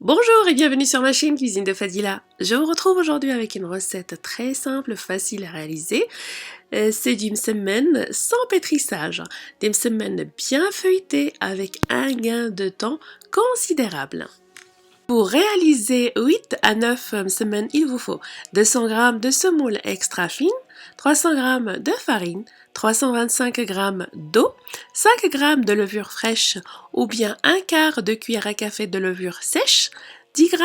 Bonjour et bienvenue sur ma chaîne Cuisine de Fadila. Je vous retrouve aujourd'hui avec une recette très simple, facile à réaliser. C'est du msemen sans pétrissage, des msemen bien feuilletés avec un gain de temps considérable. Pour réaliser 8 à 9 msemen, il vous faut 200 g de semoule extra fine, 300 g de farine, 325 g d'eau, 5 g de levure fraîche ou bien un quart de cuillère à café de levure sèche, 10 g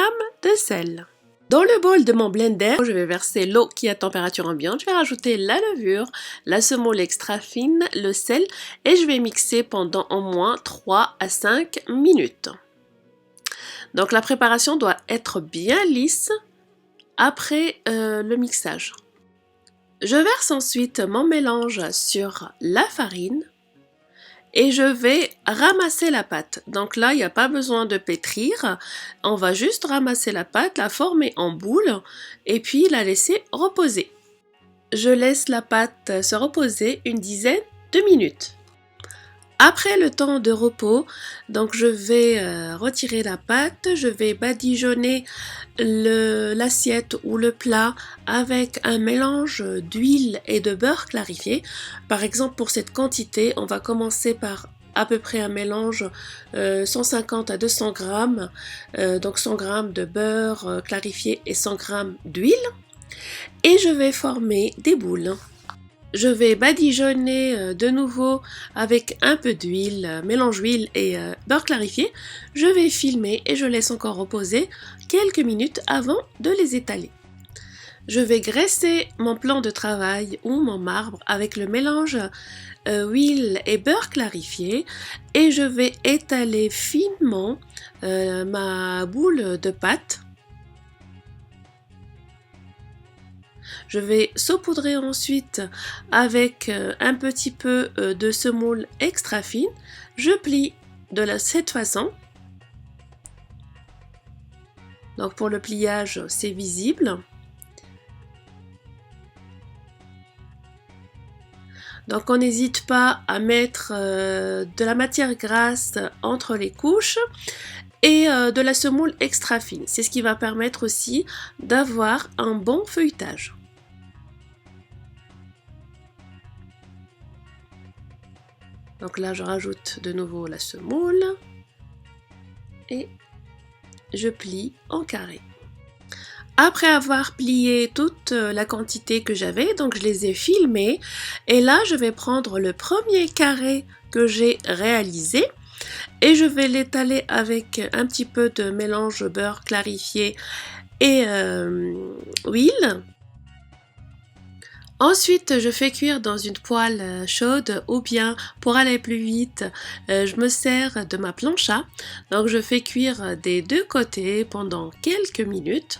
de sel. Dans le bol de mon blender, je vais verser l'eau qui est à température ambiante, je vais rajouter la levure, la semoule extra fine, le sel et je vais mixer pendant au moins 3 à 5 minutes. Donc la préparation doit être bien lisse après le mixage. Je verse ensuite mon mélange sur la farine et je vais ramasser la pâte. Donc là, il n'y a pas besoin de pétrir. On va juste ramasser la pâte, la former en boule et puis la laisser reposer. Je laisse la pâte se reposer une dizaine de minutes. Après le temps de repos, donc je vais retirer la pâte, je vais badigeonner l'assiette ou le plat avec un mélange d'huile et de beurre clarifié. Par exemple, pour cette quantité, on va commencer par à peu près un mélange 150 à 200 g, donc 100 g de beurre clarifié et 100 g d'huile. Et je vais former des boules. Je vais badigeonner de nouveau avec un peu d'huile, mélange huile et beurre clarifié. Je vais filmer et je laisse encore reposer quelques minutes avant de les étaler. Je vais graisser mon plan de travail ou mon marbre avec le mélange huile et beurre clarifié et je vais étaler finement ma boule de pâte. Je vais saupoudrer ensuite avec un petit peu de semoule extra fine. Je plie de cette façon. Donc pour le pliage, c'est visible. Donc on n'hésite pas à mettre de la matière grasse entre les couches et de la semoule extra fine. C'est ce qui va permettre aussi d'avoir un bon feuilletage. Donc là, je rajoute de nouveau la semoule et je plie en carré. Après avoir plié toute la quantité que j'avais, donc je les ai filmés et là, je vais prendre le premier carré que j'ai réalisé et je vais l'étaler avec un petit peu de mélange beurre clarifié et huile. Ensuite, je fais cuire dans une poêle chaude ou bien pour aller plus vite, je me sers de ma plancha. Donc je fais cuire des deux côtés pendant quelques minutes.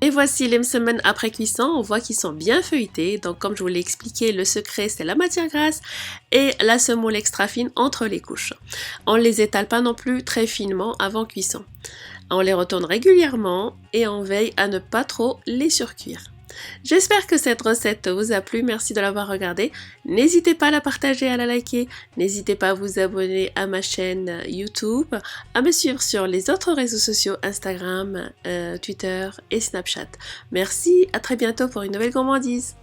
Et voici les msemen après cuisson, on voit qu'ils sont bien feuilletés. Donc comme je vous l'ai expliqué, le secret c'est la matière grasse et la semoule extra fine entre les couches. On ne les étale pas non plus très finement avant cuisson. On les retourne régulièrement et on veille à ne pas trop les surcuire. J'espère que cette recette vous a plu, merci de l'avoir regardée. N'hésitez pas à la partager, à la liker, n'hésitez pas à vous abonner à ma chaîne YouTube, à me suivre sur les autres réseaux sociaux Instagram, Twitter et Snapchat. Merci, à très bientôt pour une nouvelle gourmandise.